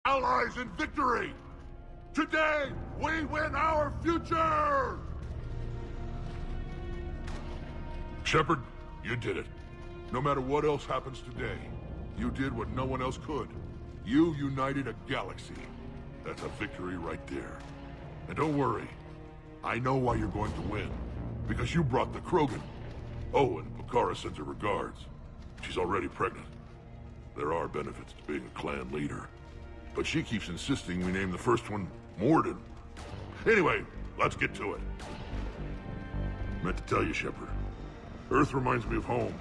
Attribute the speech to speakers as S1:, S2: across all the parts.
S1: Allies in victory! Today, we win our future! Shepard, you did it. No matter what else happens today, you did what no one else could. You united a galaxy. That's a victory right there. And don't worry, I know why you're going to win. Because you brought the Krogan. Oh, and Bakara sends her regards. She's already pregnant. There are benefits to being a clan leader. But she keeps insisting we name the first one Morden. Anyway, let's get to it. Meant to tell you, Shepard. Earth reminds me of home.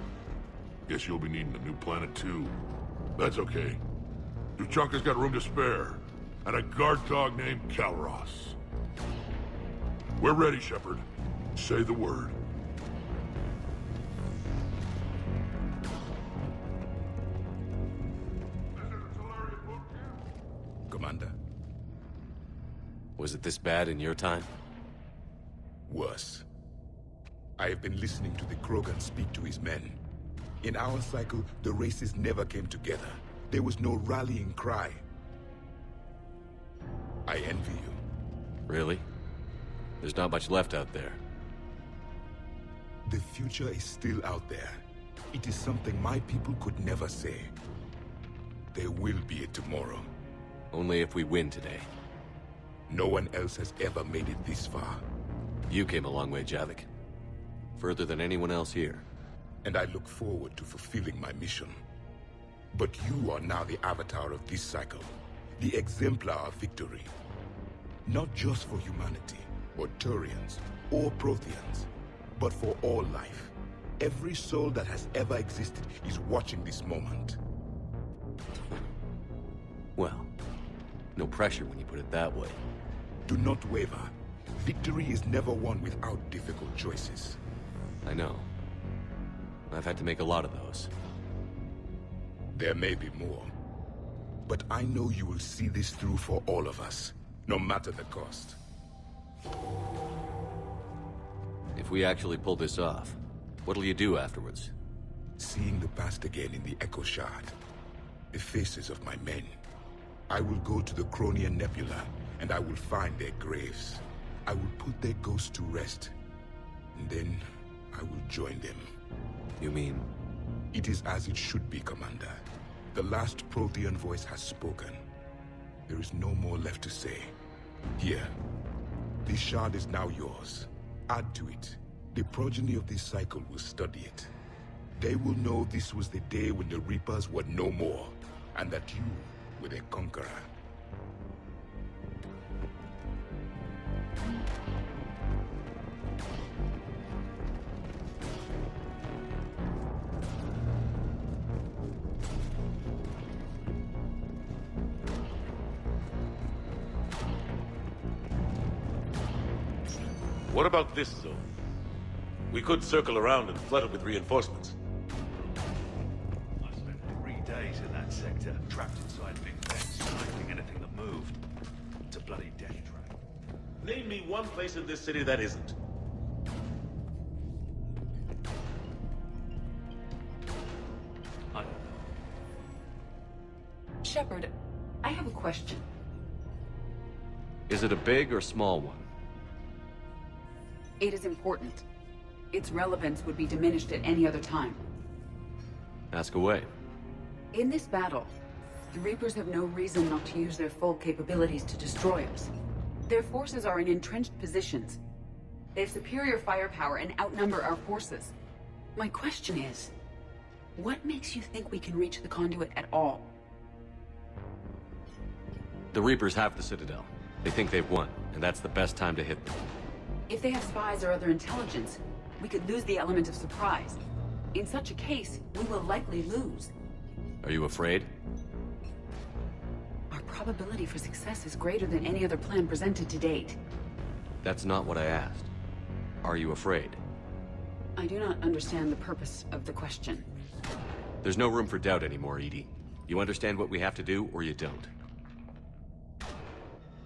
S1: Guess you'll be needing a new planet too. That's okay. Tuchanka's got room to spare. And a guard dog named Kalros. We're ready, Shepard. Say the word.
S2: Commander.
S3: Was it this bad in your time?
S2: Worse. I have been listening to the Krogan speak to his men. In our cycle, the races never came together. There was no rallying cry. I envy you.
S3: Really? There's not much left out there.
S2: The future is still out there. It is something my people could never say. There will be a tomorrow.
S3: Only if we win today.
S2: No one else has ever made it this far.
S3: You came a long way, Javik. Further than anyone else here.
S2: And I look forward to fulfilling my mission. But you are now the avatar of this cycle. The exemplar of victory. Not just for humanity, or Turians, or Protheans, but for all life. Every soul that has ever existed is watching this moment.
S3: Well, no pressure when you put it that way.
S2: Do not waver. Victory is never won without difficult choices.
S3: I know. I've had to make a lot of those.
S2: There may be more. But I know you will see this through for all of us, no matter the cost.
S3: If we actually pull this off, what'll you do afterwards?
S2: Seeing the past again in the Echo Shard, the faces of my men. I will go to the Cronian Nebula, and I will find their graves. I will put their ghosts to rest, and then I will join them.
S3: You mean?
S2: It is as it should be, Commander. The last Prothean voice has spoken. There is no more left to say. Here, this shard is now yours. Add to it. The progeny of this cycle will study it. They will know this was the day when the Reapers were no more, and that you were their conqueror.
S4: What about this zone? We could circle around and flood it with reinforcements.
S5: I spent 3 days in that sector, trapped inside big vents, sniping anything that moved. It's a bloody death trap.
S4: Name me one place in this city that isn't.
S5: I don't know.
S6: Shepard, I have a question.
S3: Is it a big or small one?
S6: It is important. Its relevance would be diminished at any other time.
S3: Ask away.
S6: In this battle, the Reapers have no reason not to use their full capabilities to destroy us. Their forces are in entrenched positions. They have superior firepower and outnumber our forces. My question is, what makes you think we can reach the conduit at all?
S3: The Reapers have the Citadel. They think they've won, and that's the best time to hit them.
S6: If they have spies or other intelligence, we could lose the element of surprise. In such a case, we will likely lose.
S3: Are you afraid?
S6: Our probability for success is greater than any other plan presented to date.
S3: That's not what I asked. Are you afraid?
S6: I do not understand the purpose of the question.
S3: There's no room for doubt anymore, Edie. You understand what we have to do, or you don't.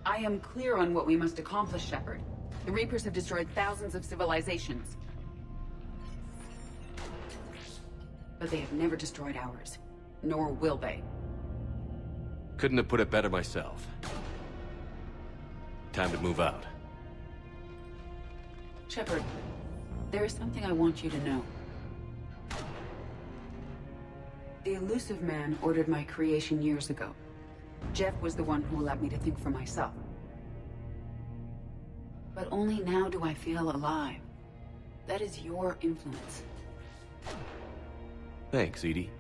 S6: I am clear on what we must accomplish, Shepard. The Reapers have destroyed thousands of civilizations. But they have never destroyed ours. Nor will they.
S3: Couldn't have put it better myself. Time to move out.
S6: Shepard, there is something I want you to know. The elusive man ordered my creation years ago. Jeff was the one who allowed me to think for myself. But only now do I feel alive. That is your influence.
S3: Thanks, Edie.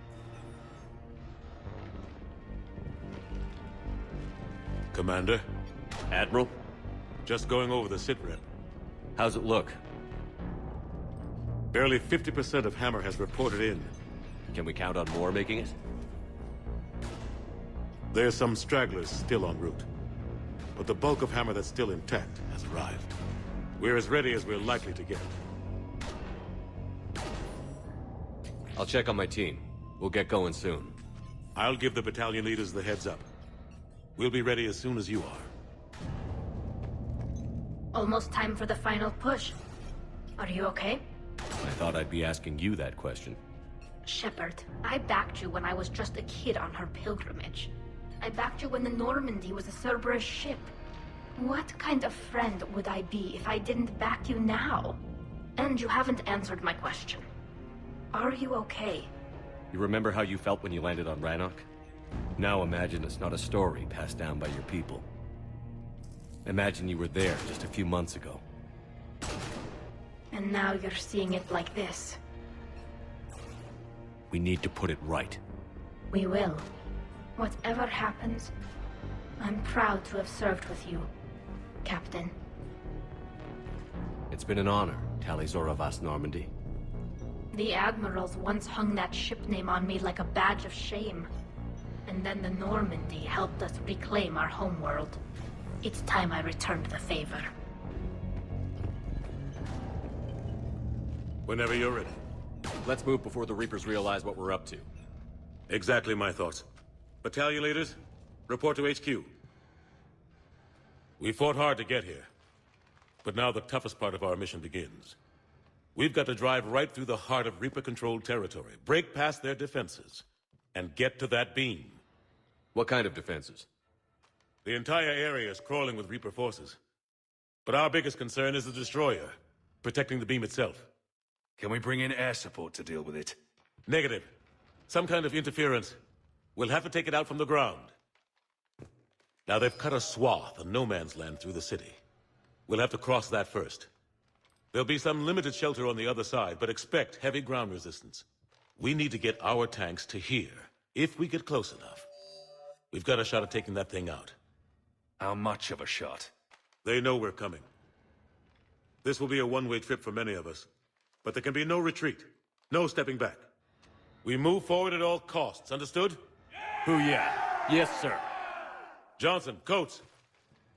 S4: Commander,
S3: Admiral,
S4: just going over the sitrep.
S3: how's it look?
S4: Barely 50% of Hammer has reported in.
S3: Can we count on more making it?
S4: There's some stragglers still en route. But the bulk of Hammer that's still intact has arrived. We're as ready as we're likely to get.
S3: I'll check on my team. We'll get going soon.
S4: I'll give the battalion leaders the heads up. We'll be ready as soon as you are.
S7: Almost time for the final push. Are you okay?
S3: I thought I'd be asking you that question.
S7: Shepard, I backed you when I was just a kid on her pilgrimage. I backed you when the Normandy was a Cerberus ship. What kind of friend would I be if I didn't back you now? And you haven't answered my question. Are you okay?
S3: You remember how you felt when you landed on Rannoch? Now imagine it's not a story passed down by your people. Imagine you were there just a few months ago.
S7: And now you're seeing it like this.
S3: We need to put it right.
S7: We will. Whatever happens, I'm proud to have served with you, Captain.
S3: It's been an honor, Talizor Vas Normandy.
S7: The Admirals once hung that ship name on me like a badge of shame. And then the Normandy helped us reclaim our homeworld. It's time I returned the favor.
S4: Whenever you're ready.
S3: Let's move before the Reapers realize what we're up to.
S4: Exactly my thoughts. Battalion leaders, report to HQ. We fought hard to get here. But now the toughest part of our mission begins. We've got to drive right through the heart of Reaper-controlled territory, break past their defenses, and get to that beam.
S3: What kind of defenses?
S4: The entire area is crawling with Reaper forces. But our biggest concern is the destroyer, protecting the beam itself.
S5: Can we bring in air support to deal with it?
S4: Negative. Some kind of interference. We'll have to take it out from the ground. Now they've cut a swath of no man's land through the city. We'll have to cross that first. There'll be some limited shelter on the other side, but expect heavy ground resistance. We need to get our tanks to here, if we get close enough. We've got a shot at taking that thing out.
S5: How much of a shot?
S4: They know we're coming. This will be a one-way trip for many of us. But there can be no retreat. No stepping back. We move forward at all costs, understood?
S3: Booyah. Yes, sir.
S4: Johnson, Coates,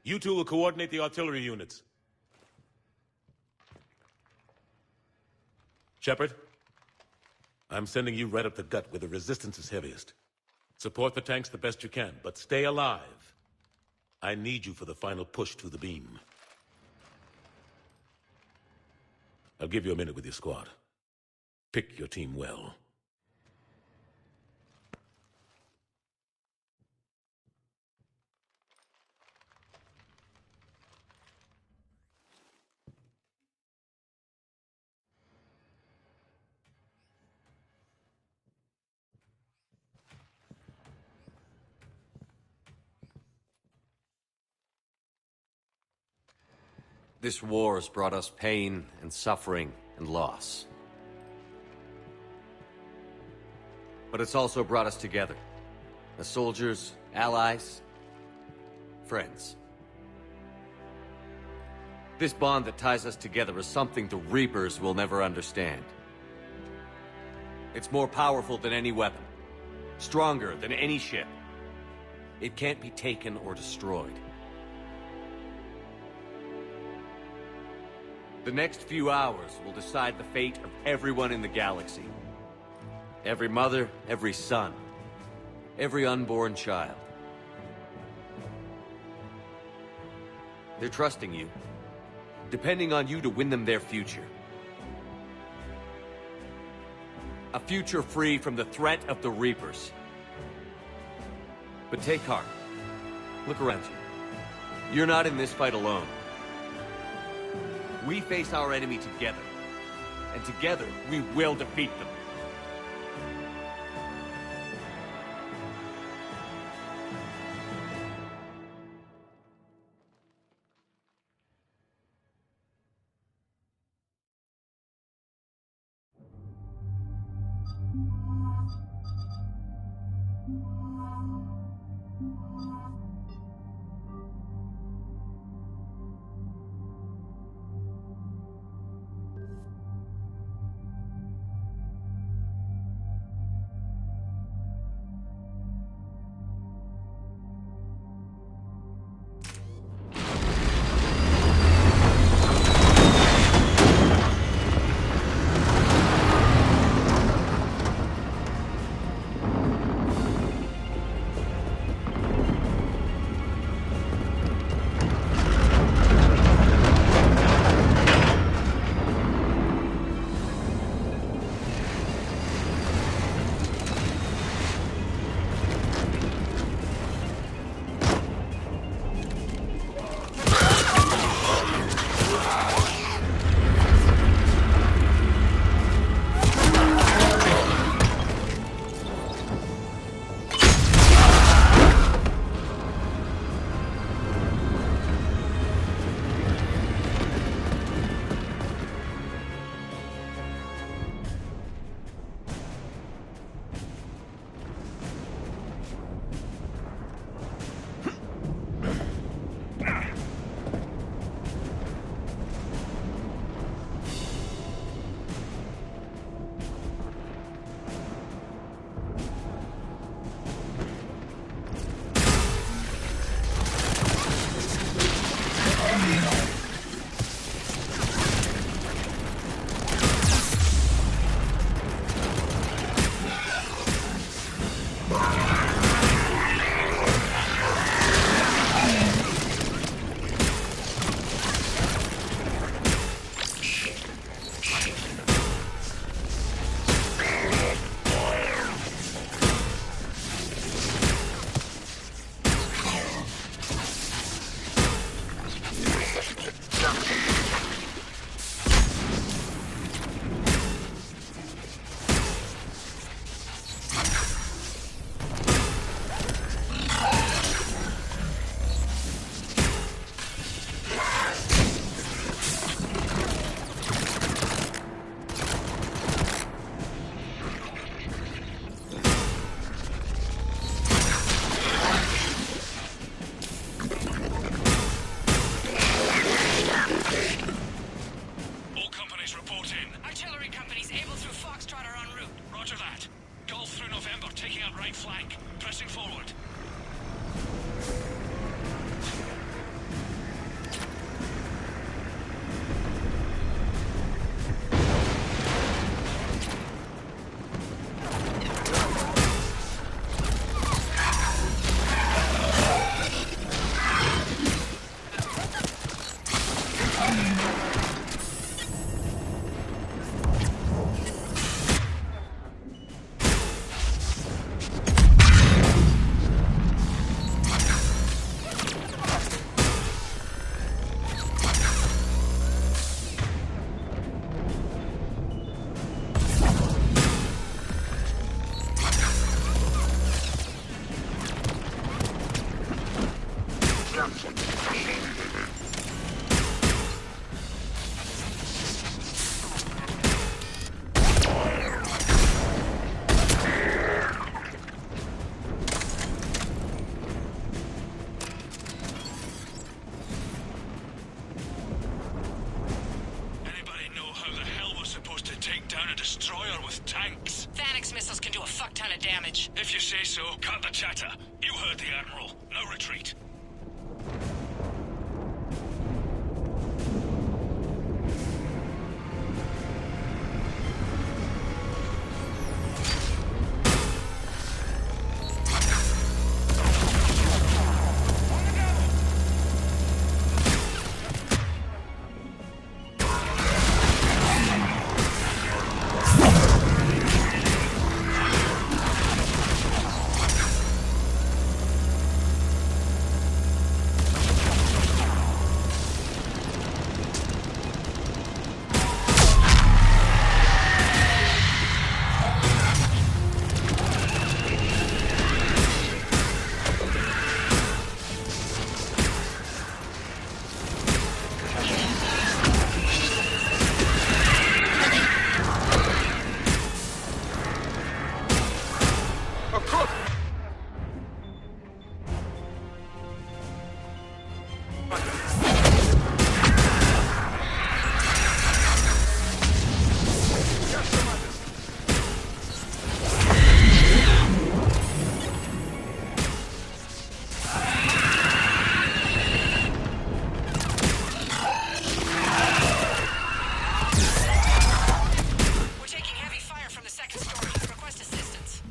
S4: you two will coordinate the artillery units. Shepard, I'm sending you right up the gut where the resistance is heaviest. Support the tanks the best you can, but stay alive. I need you for the final push to the beam. I'll give you a minute with your squad. Pick your team well.
S3: This war has brought us pain and suffering and loss. But it's also brought us together. As soldiers, allies, friends. This bond that ties us together is something the Reapers will never understand. It's more powerful than any weapon. Stronger than any ship. It can't be taken or destroyed. The next few hours will decide the fate of everyone in the galaxy. Every mother, every son, every unborn child. They're trusting you, depending on you to win them their future. A future free from the threat of the Reapers. But take heart. Look around you. You're not in this fight alone. We face our enemy together. And together, we will defeat them.
S8: damage.
S5: If you say so, cut the chatter. You heard the Admiral. No retreat.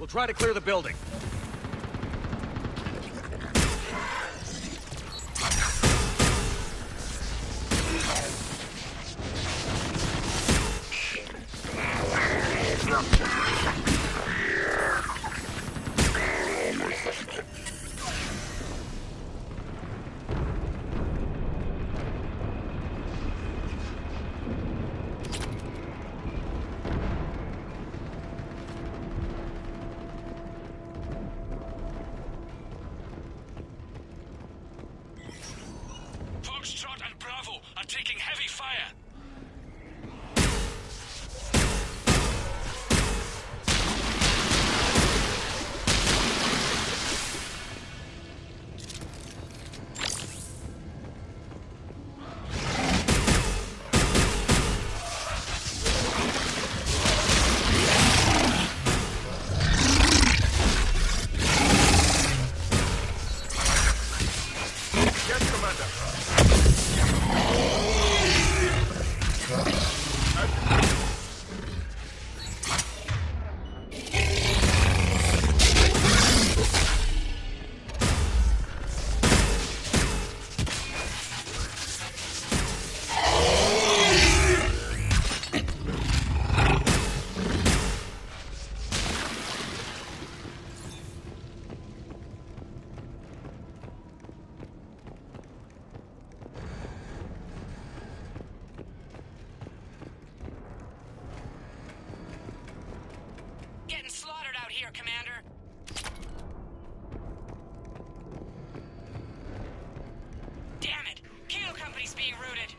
S3: Try to clear the building.
S8: Foxtrot and Bravo are taking heavy fire.
S9: Getting slaughtered out here, Commander. Damn it! Kilo Company's being routed.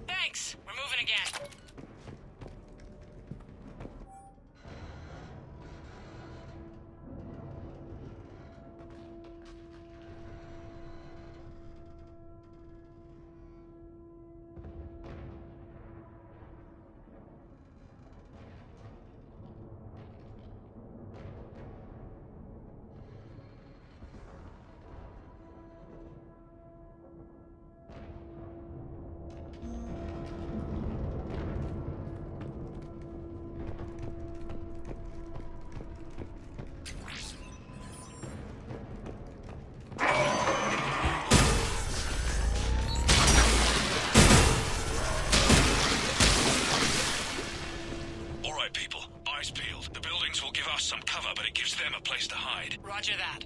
S9: Thanks. We're moving again.
S8: Some cover, but it gives them a place to hide.
S9: Roger that.